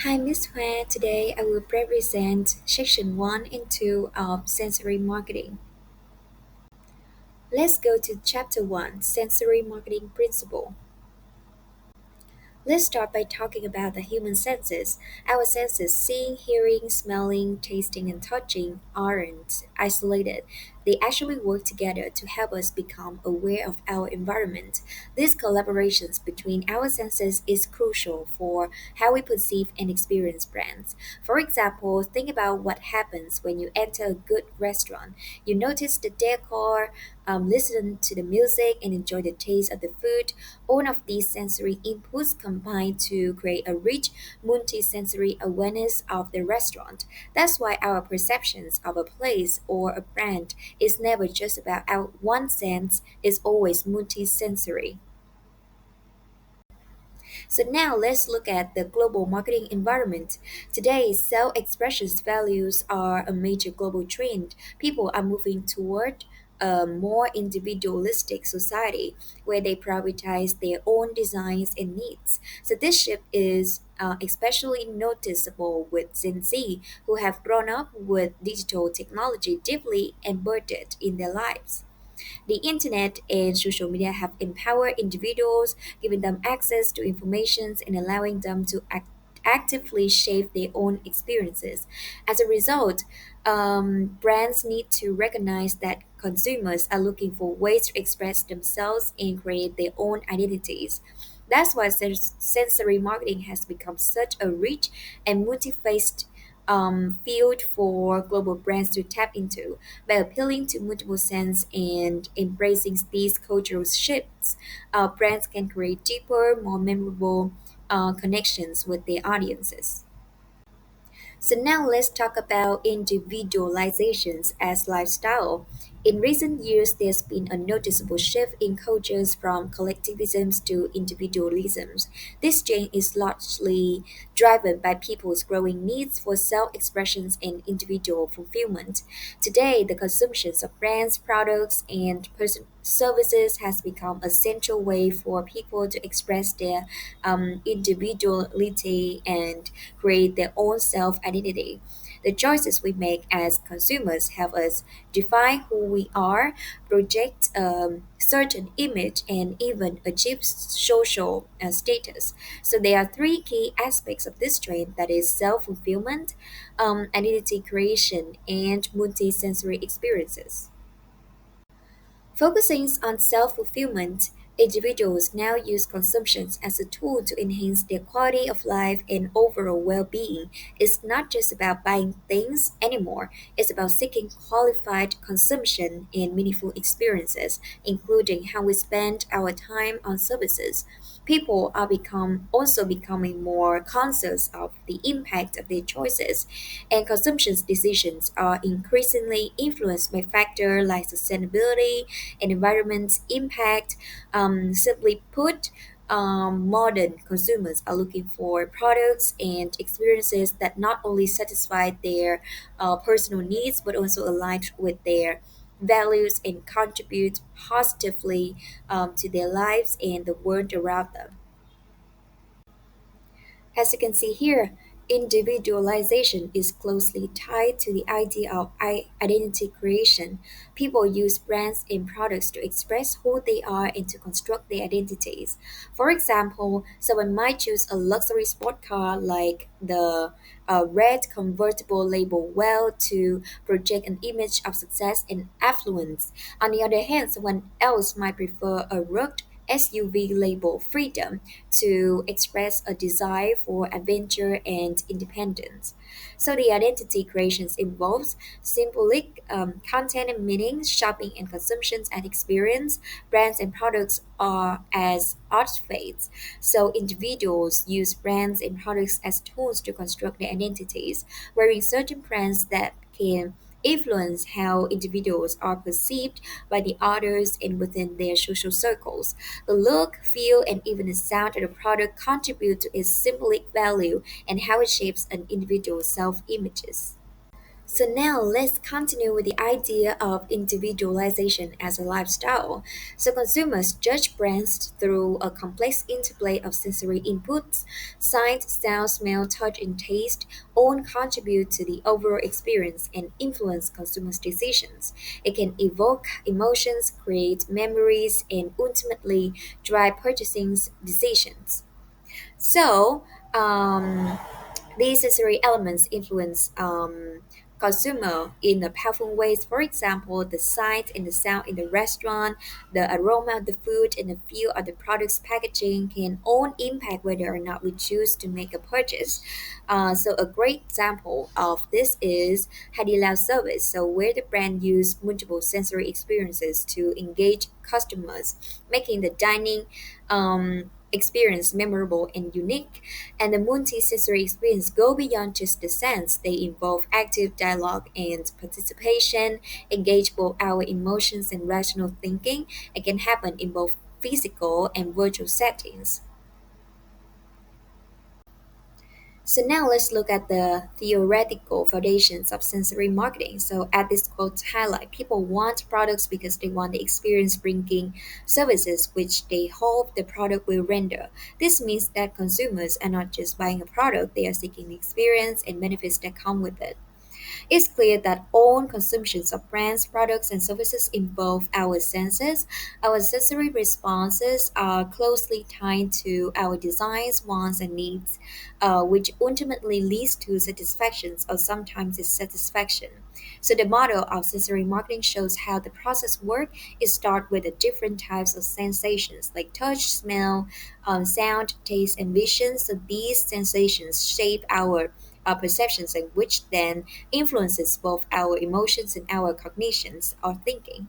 Hi, Miss Hua. Today I will present section 1 and 2 of sensory marketing. Let's go to chapter 1 sensory marketing principle. Let's start by talking about the human senses. Our senses, seeing, hearing, smelling, tasting, and touching, aren't isolated. They actually work together to help us become aware of our environment. These collaborations between our senses is crucial for how we perceive and experience brands. For example, think about what happens when you enter a good restaurant. You notice the decor, listen to the music, and enjoy the taste of the food. All of these sensory inputs combine to create a rich multi-sensory awareness of the restaurant. That's why our perceptions of a place or a brand is never just about our one sense, it's always multi-sensory. So now let's look at the global marketing environment. Today, self-expression's values are a major global trend. People are moving toward a more individualistic society where they prioritize their own designs and needs. So this shift is especially noticeable with Gen Z, who have grown up with digital technology deeply embedded in their lives. The internet and social media have empowered individuals, giving them access to information and allowing them to actively shape their own experiences. As a result, brands need to recognize that consumers are looking for ways to express themselves and create their own identities. That's why sensory marketing has become such a rich and multi-faced field for global brands to tap into. By appealing to multiple senses and embracing these cultural shifts, brands can create deeper, more memorable connections with their audiences. So now let's talk about individualizations as lifestyle. In recent years, there's been a noticeable shift in cultures from collectivisms to individualisms. This change is largely driven by people's growing needs for self-expressions and individual fulfillment. Today, the consumptions of brands, products, and services has become a central way for people to express their individuality and create their own self identity. The choices we make as consumers help us define who we are, project a certain image, and even achieve social status. So there are three key aspects of this trend that is self-fulfillment, identity creation, and multi-sensory experiences. Focusing on self fulfillment, individuals now use consumptions as a tool to enhance their quality of life and overall well being. It's not just about buying things anymore, it's about seeking qualified consumption and meaningful experiences, including how we spend our time on services. People are also becoming more conscious of the impact of their choices, and consumption decisions are increasingly influenced by factors like sustainability and environment impact. Simply put, modern consumers are looking for products and experiences that not only satisfy their personal needs but also align with their values and contribute positively to their lives and the world around them. As you can see here, individualization is closely tied to the idea of identity creation. People use brands and products to express who they are and to construct their identities. For example, someone might choose a luxury sport car like the red convertible label well to project an image of success and affluence. On the other hand, someone else might prefer a rugged SUV label freedom to express a desire for adventure and independence. So the identity creations involves symbolic content and meaning, shopping and consumptions and experience. Brands and products are as artifacts. So individuals use brands and products as tools to construct their identities, wearing certain brands that can influence how individuals are perceived by the others and within their social circles. The look, feel, and even the sound of the product contribute to its symbolic value and how it shapes an individual's self images. So now let's continue with the idea of individualization as a lifestyle. So consumers judge brands through a complex interplay of sensory inputs. Sight, sound, smell, touch, and taste all contribute to the overall experience and influence consumers' decisions. It can evoke emotions, create memories, and ultimately drive purchasing decisions. So, these sensory elements influence consumer in a powerful ways. For example, the sight and the sound in the restaurant, the aroma of the food, and the feel of the product's packaging can all impact whether or not we choose to make a purchase. So a great example of this is Hadilao service, so where the brand used multiple sensory experiences to engage customers, making the dining experience memorable and unique. And the multi-sensory experience go beyond just the sense. They involve active dialogue and participation, engage both our emotions and rational thinking. It can happen in both physical and virtual settings. So now let's look at the theoretical foundations of sensory marketing. So at this quote highlight, people want products because they want the experience bringing services which they hope the product will render. This means that consumers are not just buying a product, they are seeking the experience and benefits that come with it. It's clear that all consumptions of brands, products, and services involve our senses. Our sensory responses are closely tied to our desires, wants, and needs, which ultimately leads to satisfactions or sometimes dissatisfaction. So the model of sensory marketing shows how the process works. It starts with the different types of sensations like touch, smell, sound, taste, and vision. So these sensations shape our perceptions and which then influences both our emotions and our cognitions or thinking.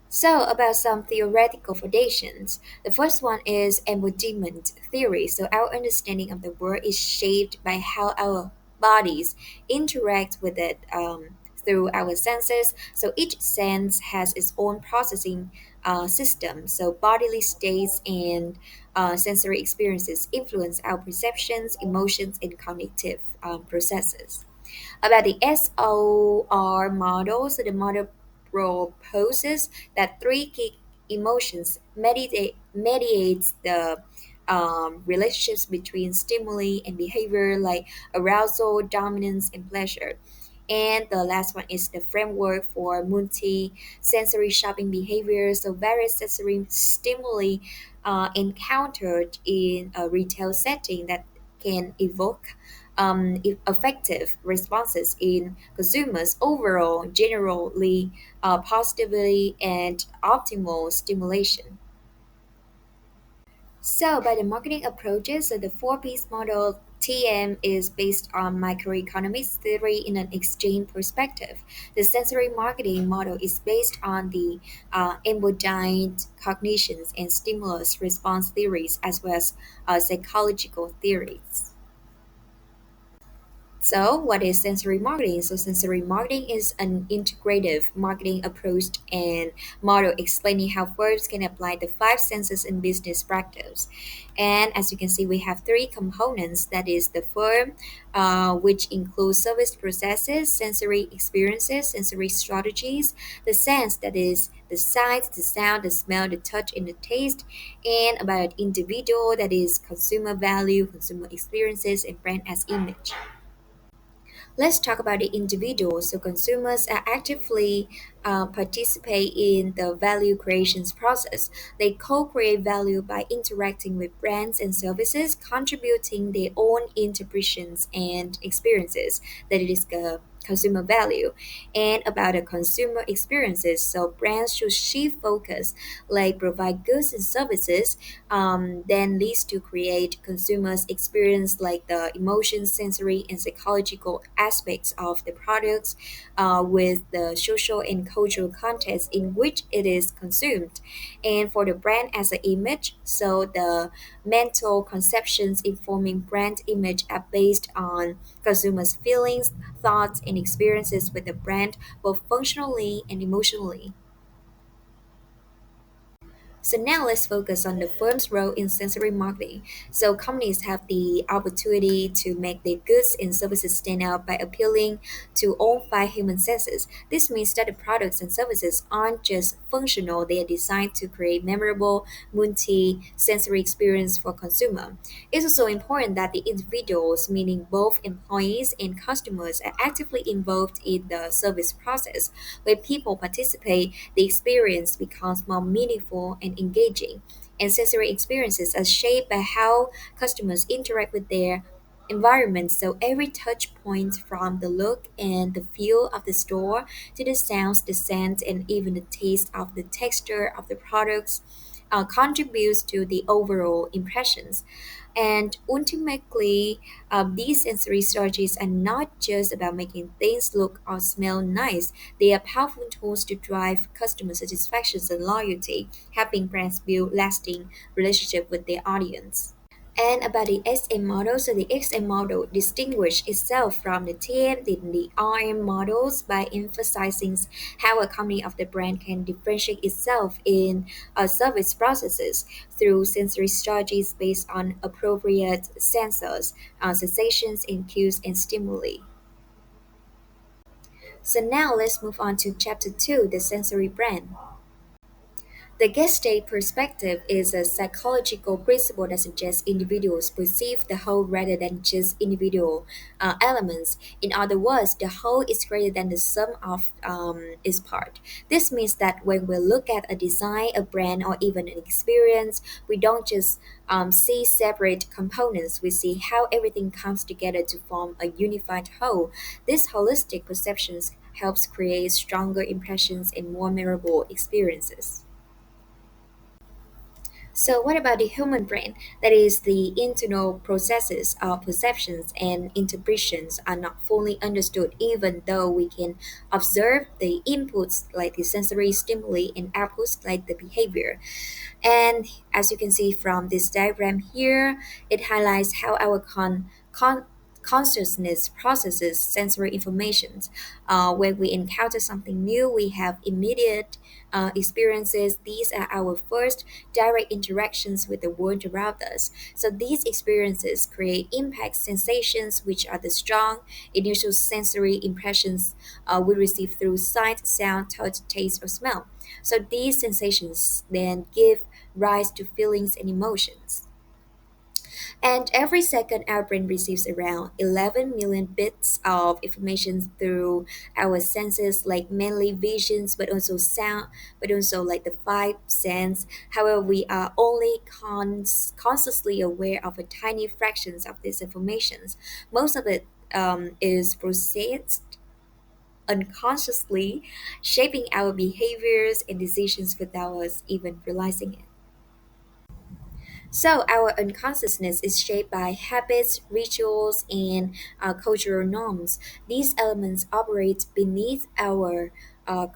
So, about some theoretical foundations. The first one is embodiment theory. So, our understanding of the world is shaped by how our bodies interact with it through our senses. So, each sense has its own processing system. So, bodily states and sensory experiences influence our perceptions, emotions, and cognitive processes. About the SOR model, so the model proposes that three key emotions mediates the relationships between stimuli and behavior like arousal, dominance, and pleasure. And the last one is the framework for multi-sensory shopping behavior. So various sensory stimuli encountered in a retail setting that can evoke effective responses in consumers overall, generally positively and optimal stimulation. So, by the marketing approaches, so the four-piece model TM is based on microeconomics theory in an exchange perspective. The sensory marketing model is based on the embodied cognitions and stimulus response theories as well as psychological theories. So, what is sensory marketing? So, sensory marketing is an integrative marketing approach and model explaining how firms can apply the five senses in business practice. And as you can see, we have three components that is, the firm, which includes service processes, sensory experiences, sensory strategies, the sense, that is, the sight, the sound, the smell, the touch, and the taste, and about individual, that is, consumer value, consumer experiences, and brand as image. Let's talk about the individual. So consumers are actively participate in the value creations process. They co-create value by interacting with brands and services, contributing their own interpretations and experiences. That is the consumer value. And about the consumer experiences, so brands should shift focus, like provide goods and services, then leads to create consumers experience like the emotion, sensory, and psychological aspects of the products with the social and cultural context in which it is consumed. And for the brand as an image, so the mental conceptions informing brand image are based on consumers' feelings, thoughts, and experiences with the brand, both functionally and emotionally. So now let's focus on the firm's role in sensory marketing. So companies have the opportunity to make their goods and services stand out by appealing to all five human senses. This means that the products and services aren't just functional, they are designed to create memorable, multi-sensory experience for consumer. It's also important that the individuals, meaning both employees and customers, are actively involved in the service process. When people participate, the experience becomes more meaningful and engaging. And sensory experiences are shaped by how customers interact with their environment. So every touch point, from the look and the feel of the store to the sounds, the scent, and even the taste of the texture of the products, contributes to the overall impressions. And ultimately, these sensory strategies are not just about making things look or smell nice. They are powerful tools to drive customer satisfaction and loyalty, helping brands build lasting relationship with their audience. And about the SM model, so the XM model distinguishes itself from the TM and the RM models by emphasizing how a company of the brand can differentiate itself in service processes through sensory strategies based on appropriate sensors, sensations, and cues and stimuli. So now let's move on to chapter 2, the sensory brand. The gestalt perspective is a psychological principle that suggests individuals perceive the whole rather than just individual elements. In other words, the whole is greater than the sum of its part. This means that when we look at a design, a brand, or even an experience, we don't just see separate components. We see how everything comes together to form a unified whole. This holistic perception helps create stronger impressions and more memorable experiences. So, what about the human brain? That is, the internal processes of perceptions and interpretations are not fully understood, even though we can observe the inputs like the sensory stimuli and outputs like the behavior. And as you can see from this diagram here, it highlights how our consciousness processes sensory information. When we encounter something new, we have immediate experiences. These are our first direct interactions with the world around us. So these experiences create impact sensations, which are the strong initial sensory impressions we receive through sight, sound, touch, taste, or smell. So these sensations then give rise to feelings and emotions. And every second, our brain receives around 11 million bits of information through our senses, like mainly visions, but also sound, but also like the five sense. However, we are only consciously aware of a tiny fractions of these informations. Most of it is processed unconsciously, shaping our behaviors and decisions without us even realizing it. So, our unconsciousness is shaped by habits, rituals, and cultural norms. These elements operate beneath our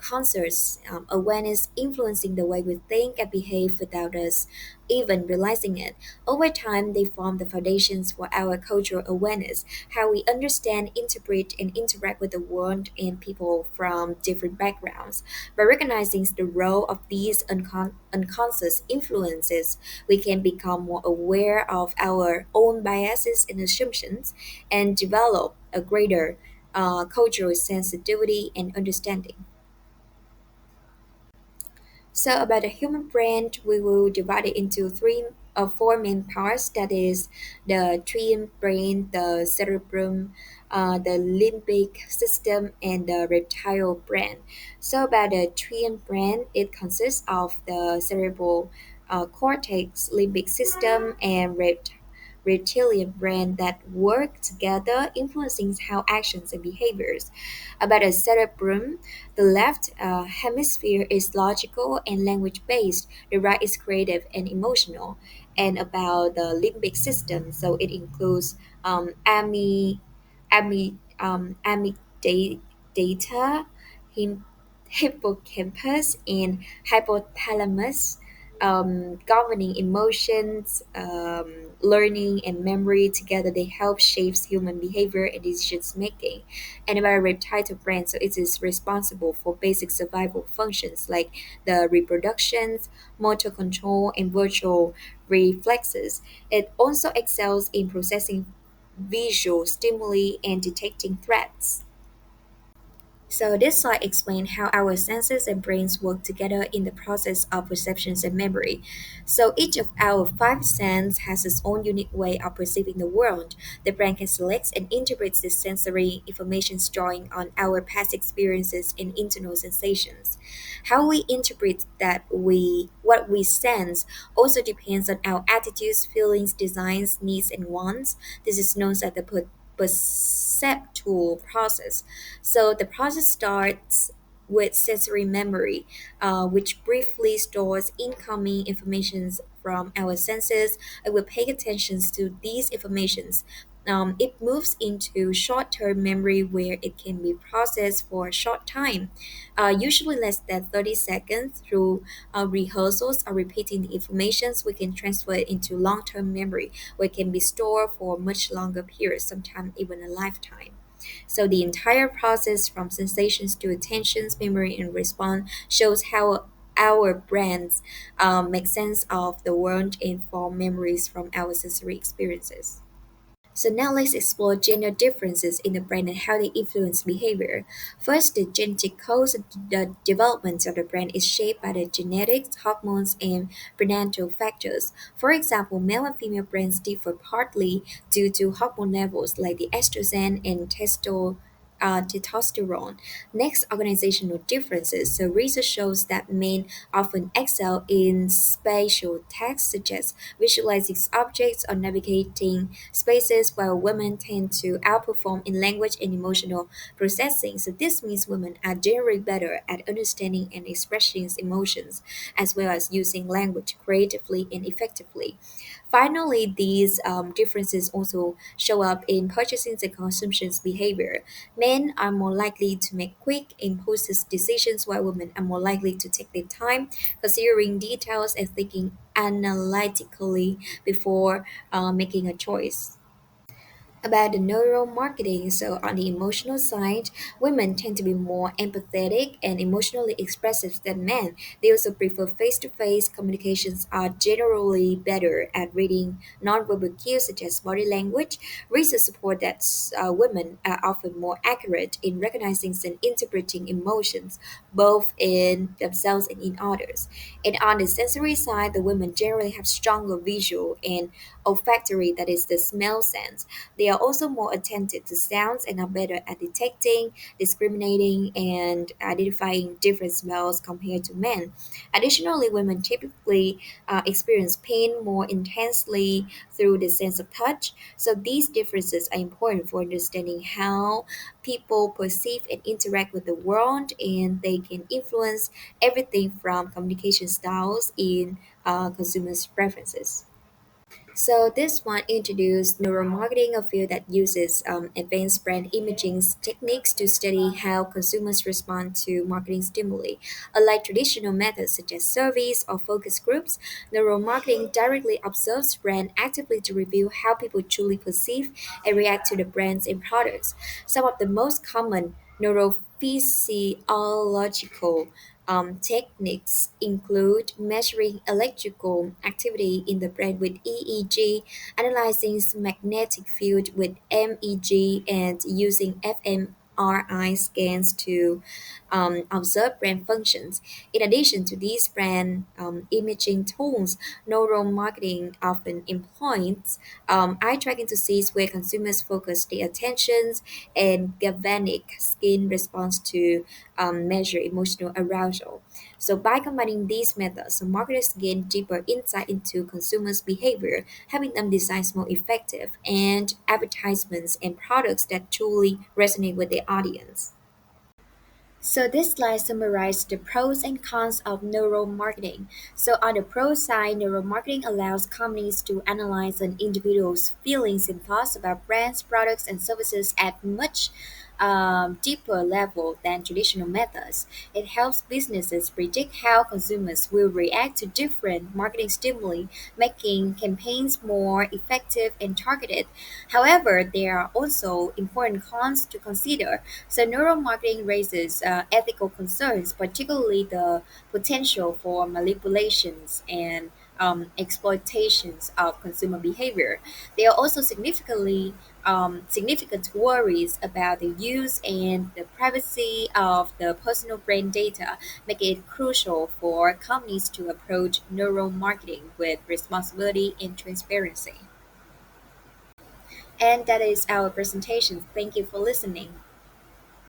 conscious awareness, influencing the way we think and behave without us even realizing it. Over time, they form the foundations for our cultural awareness, how we understand, interpret, and interact with the world and people from different backgrounds. By recognizing the role of these unconscious influences, we can become more aware of our own biases and assumptions and develop a greater cultural sensitivity and understanding. So about the human brain, we will divide it into three or four main parts. That is the triune brain, the cerebrum, the limbic system, and the reptile brain. So about the triune brain, it consists of the cerebral cortex, limbic system, and reptilian brain that work together, influencing how actions and behaviors. About the cerebrum, the left hemisphere is logical and language based, the right is creative and emotional. And about the limbic system, so it includes amygdala, hippocampus, and hypothalamus. governing emotions, learning, and memory together. They help shapes human behavior and decisions making. And a very title brand, so it is responsible for basic survival functions like the reproductions, motor control, and virtual reflexes. It also excels in processing visual stimuli and detecting threats. So this slide explains how our senses and brains work together in the process of perceptions and memory. So each of our five senses has its own unique way of perceiving the world. The brain can select and interpret the sensory information drawing on our past experiences and internal sensations. How we interpret that we what we sense also depends on our attitudes, feelings, designs, needs, and wants. This is known as the perceptual process. So the process starts with sensory memory, which briefly stores incoming informations from our senses, and we pay attention to these informations. It moves into short-term memory where it can be processed for a short time, usually less than 30 seconds. Through rehearsals or repeating the informations, we can transfer it into long-term memory where it can be stored for much longer periods, sometimes even a lifetime. So the entire process from sensations to attentions, memory, and response shows how our brains make sense of the world and form memories from our sensory experiences. So now let's explore gender differences in the brain and how they influence behavior. First, the genetic codes of the development of the brain is shaped by the genetics, hormones, and prenatal factors. For example, male and female brains differ partly due to hormone levels like the estrogen and testosterone. Next, organizational differences. So research shows that men often excel in spatial tasks such as visualizing objects or navigating spaces, while women tend to outperform in language and emotional processing. So this means women are generally better at understanding and expressing emotions, as well as using language creatively and effectively. Finally, these differences also show up in purchasing and consumption behavior. Men are more likely to make quick, impulsive decisions, while women are more likely to take their time, considering details and thinking analytically before making a choice. About the neuromarketing, so on the emotional side, women tend to be more empathetic and emotionally expressive than men. They also prefer face-to-face communications, are generally better at reading nonverbal cues such as body language. Research support that women are often more accurate in recognizing and interpreting emotions, both in themselves and in others. And on the sensory side, the women generally have stronger visual and olfactory, that is the smell sense. They are also more attentive to sounds and are better at detecting, discriminating, and identifying different smells compared to men. Additionally, women typically experience pain more intensely through the sense of touch. So these differences are important for understanding how people perceive and interact with the world, and they can influence everything from communication styles in consumers' preferences. So this one introduced neuromarketing, a field that uses advanced brand imaging techniques to study how consumers respond to marketing stimuli. Unlike traditional methods such as surveys or focus groups, neuromarketing directly observes brand actively to reveal how people truly perceive and react to the brands and products. Some of the most common neurophysiological techniques include measuring electrical activity in the brain with EEG, analyzing magnetic field with MEG, and using fMRI scans to observe brain functions. In addition to these brain imaging tools, neuromarketing often employs eye tracking to see where consumers focus their attentions and galvanic skin response to measure emotional arousal. So, by combining these methods, so marketers gain deeper insight into consumers' behavior, helping them design more effective and advertisements and products that truly resonate with their audience. So this slide summarizes the pros and cons of neuromarketing. So on the pro side, neuromarketing allows companies to analyze an individual's feelings and thoughts about brands, products, and services at much deeper level than traditional methods. It helps businesses predict how consumers will react to different marketing stimuli, making campaigns more effective and targeted. However, there are also important cons to consider. So, neuromarketing raises ethical concerns, particularly the potential for manipulations and exploitations of consumer behavior. There are also significant worries about the use and the privacy of the personal brand data, making it crucial for companies to approach neuromarketing with responsibility and transparency. And that is our presentation. Thank you for listening.